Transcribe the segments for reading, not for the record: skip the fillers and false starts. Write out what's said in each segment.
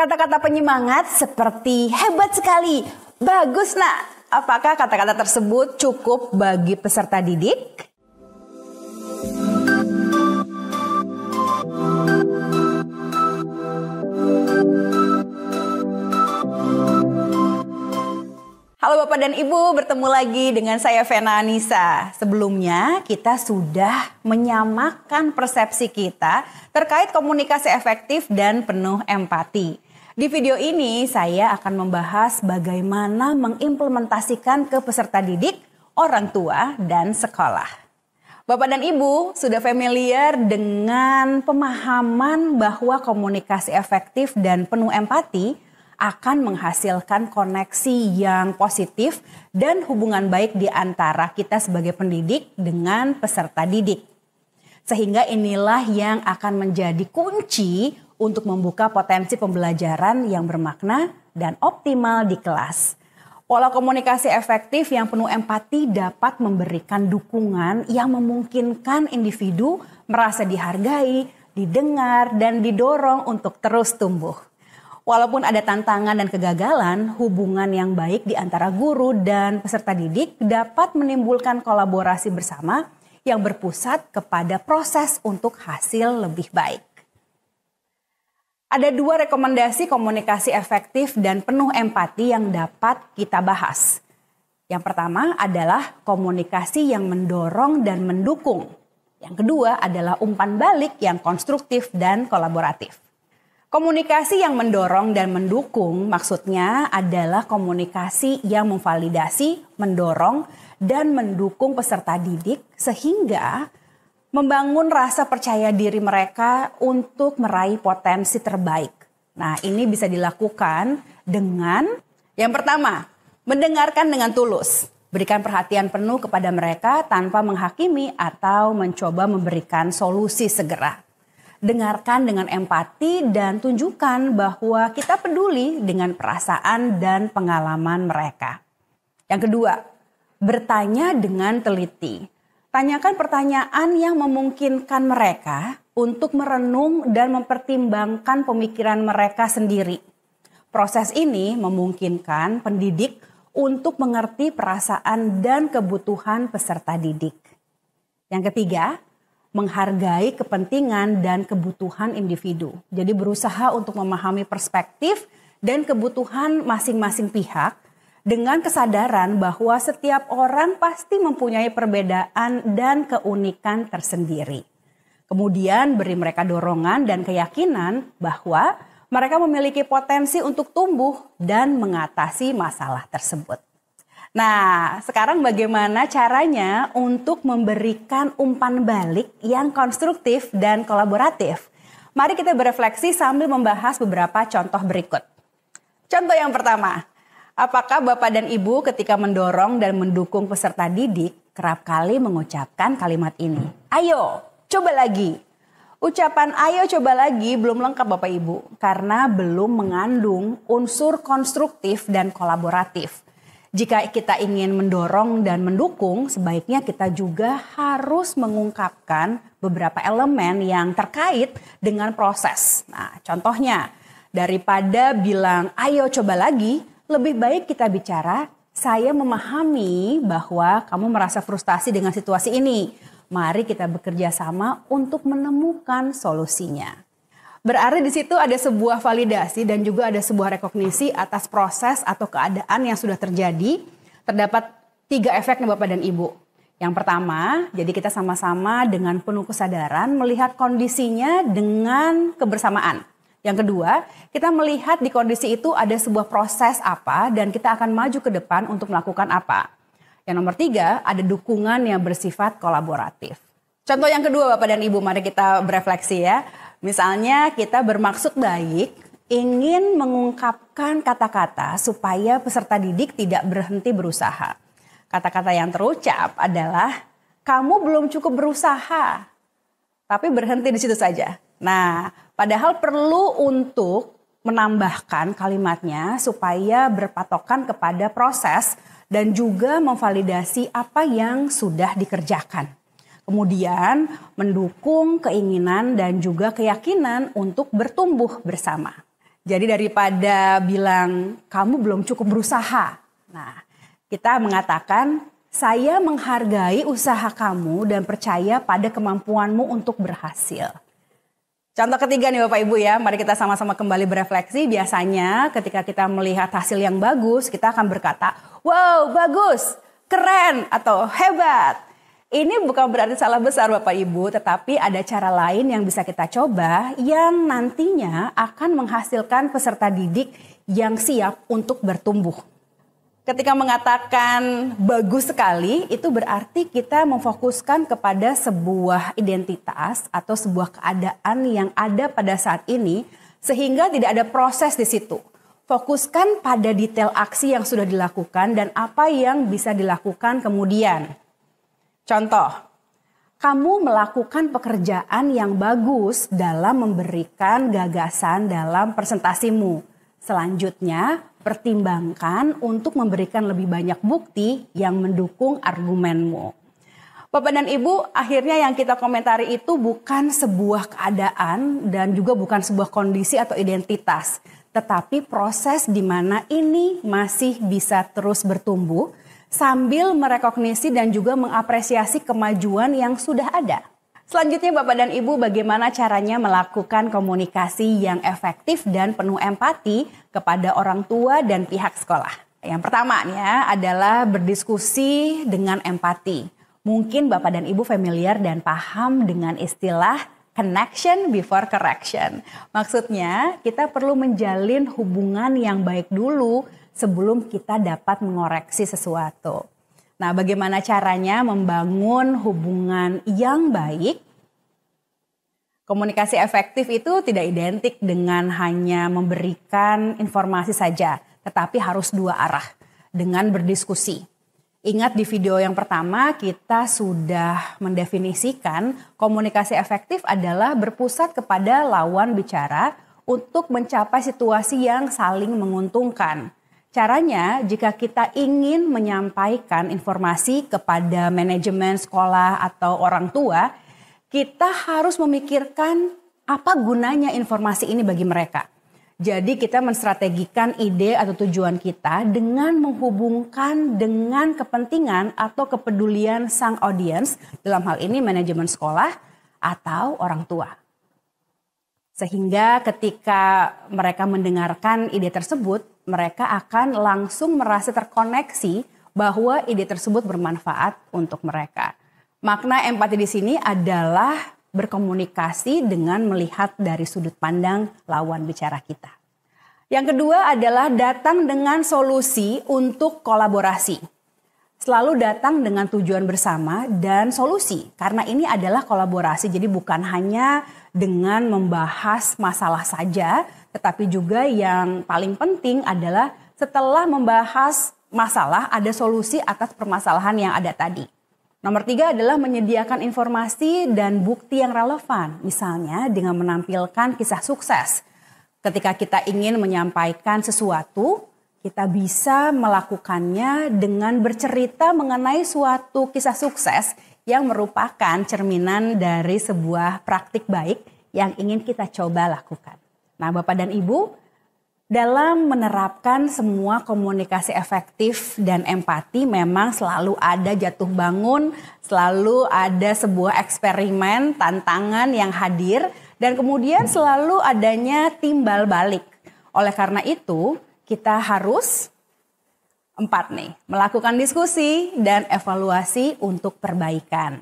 Kata-kata penyemangat seperti hebat sekali, bagus nak. Apakah kata-kata tersebut cukup bagi peserta didik? Halo Bapak dan Ibu, bertemu lagi dengan saya Vena Anissa. Sebelumnya kita sudah menyamakan persepsi kita terkait komunikasi efektif dan penuh empati. Di video ini saya akan membahas bagaimana mengimplementasikan ke peserta didik, orang tua, dan sekolah. Bapak dan Ibu sudah familiar dengan pemahaman bahwa komunikasi efektif dan penuh empati akan menghasilkan koneksi yang positif dan hubungan baik di antara kita sebagai pendidik dengan peserta didik. Sehingga inilah yang akan menjadi kunci untuk membuka potensi pembelajaran yang bermakna dan optimal di kelas. Pola komunikasi efektif yang penuh empati dapat memberikan dukungan yang memungkinkan individu merasa dihargai, didengar, dan didorong untuk terus tumbuh. Walaupun ada tantangan dan kegagalan, hubungan yang baik di antara guru dan peserta didik dapat menimbulkan kolaborasi bersama yang berpusat kepada proses untuk hasil lebih baik. Ada 2 rekomendasi komunikasi efektif dan penuh empati yang dapat kita bahas. Yang pertama adalah komunikasi yang mendorong dan mendukung. Yang kedua adalah umpan balik yang konstruktif dan kolaboratif. Komunikasi yang mendorong dan mendukung maksudnya adalah komunikasi yang memvalidasi, mendorong, dan mendukung peserta didik sehingga membangun rasa percaya diri mereka untuk meraih potensi terbaik. Nah, ini bisa dilakukan dengan yang pertama, mendengarkan dengan tulus. Berikan perhatian penuh kepada mereka tanpa menghakimi atau mencoba memberikan solusi segera. Dengarkan dengan empati dan tunjukkan bahwa kita peduli dengan perasaan dan pengalaman mereka. Yang kedua, bertanya dengan teliti. Tanyakan pertanyaan yang memungkinkan mereka untuk merenung dan mempertimbangkan pemikiran mereka sendiri. Proses ini memungkinkan pendidik untuk mengerti perasaan dan kebutuhan peserta didik. Yang ketiga, menghargai kepentingan dan kebutuhan individu. Jadi berusaha untuk memahami perspektif dan kebutuhan masing-masing pihak dengan kesadaran bahwa setiap orang pasti mempunyai perbedaan dan keunikan tersendiri. Kemudian beri mereka dorongan dan keyakinan bahwa mereka memiliki potensi untuk tumbuh dan mengatasi masalah tersebut. Nah, sekarang bagaimana caranya untuk memberikan umpan balik yang konstruktif dan kolaboratif? Mari kita berefleksi sambil membahas beberapa contoh berikut. Contoh yang pertama, apakah Bapak dan Ibu ketika mendorong dan mendukung peserta didik kerap kali mengucapkan kalimat ini? Ayo, coba lagi. Ucapan ayo coba lagi belum lengkap Bapak Ibu karena belum mengandung unsur konstruktif dan kolaboratif. Jika kita ingin mendorong dan mendukung, sebaiknya kita juga harus mengungkapkan beberapa elemen yang terkait dengan proses. Nah, contohnya, daripada bilang ayo coba lagi, lebih baik kita bicara, saya memahami bahwa kamu merasa frustasi dengan situasi ini. Mari kita bekerja sama untuk menemukan solusinya. Berarti di situ ada sebuah validasi dan juga ada sebuah rekognisi atas proses atau keadaan yang sudah terjadi. Terdapat 3 efek nih Bapak dan Ibu. Yang pertama, jadi kita sama-sama dengan penuh kesadaran melihat kondisinya dengan kebersamaan. Yang kedua, kita melihat di kondisi itu ada sebuah proses apa dan kita akan maju ke depan untuk melakukan apa. Yang nomor 3, ada dukungan yang bersifat kolaboratif. Contoh yang kedua Bapak dan Ibu, mari kita berefleksi ya. Misalnya kita bermaksud baik, ingin mengungkapkan kata-kata supaya peserta didik tidak berhenti berusaha. Kata-kata yang terucap adalah, kamu belum cukup berusaha, tapi berhenti di situ saja. Nah, padahal perlu untuk menambahkan kalimatnya supaya berpatokan kepada proses dan juga memvalidasi apa yang sudah dikerjakan. Kemudian mendukung keinginan dan juga keyakinan untuk bertumbuh bersama. Jadi daripada bilang kamu belum cukup berusaha. Nah, kita mengatakan saya menghargai usaha kamu dan percaya pada kemampuanmu untuk berhasil. Contoh ketiga nih Bapak Ibu ya, mari kita sama-sama kembali berefleksi. Biasanya ketika kita melihat hasil yang bagus, kita akan berkata, wow bagus, keren atau hebat. Ini bukan berarti salah besar Bapak Ibu, tetapi ada cara lain yang bisa kita coba yang nantinya akan menghasilkan peserta didik yang siap untuk bertumbuh. Ketika mengatakan bagus sekali, itu berarti kita memfokuskan kepada sebuah identitas atau sebuah keadaan yang ada pada saat ini, sehingga tidak ada proses di situ. Fokuskan pada detail aksi yang sudah dilakukan dan apa yang bisa dilakukan kemudian. Contoh, kamu melakukan pekerjaan yang bagus dalam memberikan gagasan dalam presentasimu. Selanjutnya, pertimbangkan untuk memberikan lebih banyak bukti yang mendukung argumenmu. Bapak dan Ibu, akhirnya yang kita komentari itu bukan sebuah keadaan dan juga bukan sebuah kondisi atau identitas, tetapi proses di mana ini masih bisa terus bertumbuh sambil merekognisi dan juga mengapresiasi kemajuan yang sudah ada. Selanjutnya Bapak dan Ibu, bagaimana caranya melakukan komunikasi yang efektif dan penuh empati kepada orang tua dan pihak sekolah. Yang pertama adalah berdiskusi dengan empati. Mungkin Bapak dan Ibu familiar dan paham dengan istilah connection before correction. Maksudnya kita perlu menjalin hubungan yang baik dulu sebelum kita dapat mengoreksi sesuatu. Nah, bagaimana caranya membangun hubungan yang baik? Komunikasi efektif itu tidak identik dengan hanya memberikan informasi saja, tetapi harus dua arah dengan berdiskusi. Ingat di video yang pertama kita sudah mendefinisikan komunikasi efektif adalah berpusat kepada lawan bicara untuk mencapai situasi yang saling menguntungkan. Caranya, jika kita ingin menyampaikan informasi kepada manajemen sekolah atau orang tua, kita harus memikirkan apa gunanya informasi ini bagi mereka. Jadi kita menstrategikan ide atau tujuan kita dengan menghubungkan dengan kepentingan atau kepedulian sang audiens, dalam hal ini manajemen sekolah atau orang tua. Sehingga ketika mereka mendengarkan ide tersebut, mereka akan langsung merasa terkoneksi bahwa ide tersebut bermanfaat untuk mereka. Makna empati di sini adalah berkomunikasi dengan melihat dari sudut pandang lawan bicara kita. Yang kedua adalah datang dengan solusi untuk kolaborasi. Selalu datang dengan tujuan bersama dan solusi, karena ini adalah kolaborasi. Jadi bukan hanya dengan membahas masalah saja, tetapi juga yang paling penting adalah setelah membahas masalah ada solusi atas permasalahan yang ada tadi. Nomor 3 adalah menyediakan informasi dan bukti yang relevan, misalnya dengan menampilkan kisah sukses. Ketika kita ingin menyampaikan sesuatu, kita bisa melakukannya dengan bercerita mengenai suatu kisah sukses yang merupakan cerminan dari sebuah praktik baik yang ingin kita coba lakukan. Nah, Bapak dan Ibu, dalam menerapkan semua komunikasi efektif dan empati memang selalu ada jatuh bangun, selalu ada sebuah eksperimen, tantangan yang hadir, dan kemudian selalu adanya timbal balik. Oleh karena itu, kita harus 4 melakukan diskusi dan evaluasi untuk perbaikan.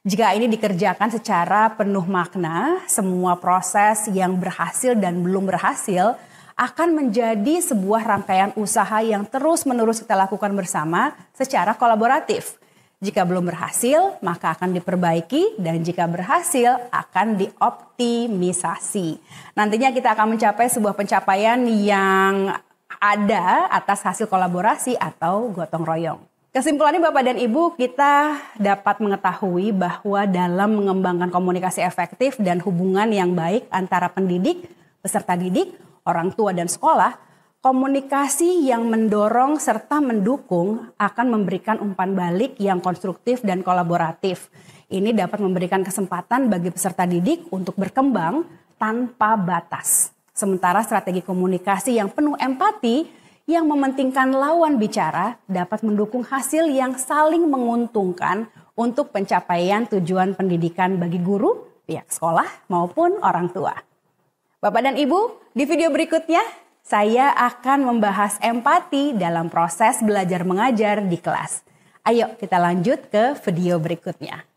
Jika ini dikerjakan secara penuh makna, semua proses yang berhasil dan belum berhasil akan menjadi sebuah rangkaian usaha yang terus-menerus kita lakukan bersama secara kolaboratif. Jika belum berhasil, maka akan diperbaiki, dan jika berhasil akan dioptimisasi. Nantinya kita akan mencapai sebuah pencapaian yang ada atas hasil kolaborasi atau gotong royong. Kesimpulannya Bapak dan Ibu, kita dapat mengetahui bahwa dalam mengembangkan komunikasi efektif dan hubungan yang baik antara pendidik, peserta didik, orang tua dan sekolah, komunikasi yang mendorong serta mendukung akan memberikan umpan balik yang konstruktif dan kolaboratif. Ini dapat memberikan kesempatan bagi peserta didik untuk berkembang tanpa batas. Sementara strategi komunikasi yang penuh empati yang mementingkan lawan bicara dapat mendukung hasil yang saling menguntungkan untuk pencapaian tujuan pendidikan bagi guru, pihak sekolah maupun orang tua. Bapak dan Ibu, di video berikutnya saya akan membahas empati dalam proses belajar mengajar di kelas. Ayo kita lanjut ke video berikutnya.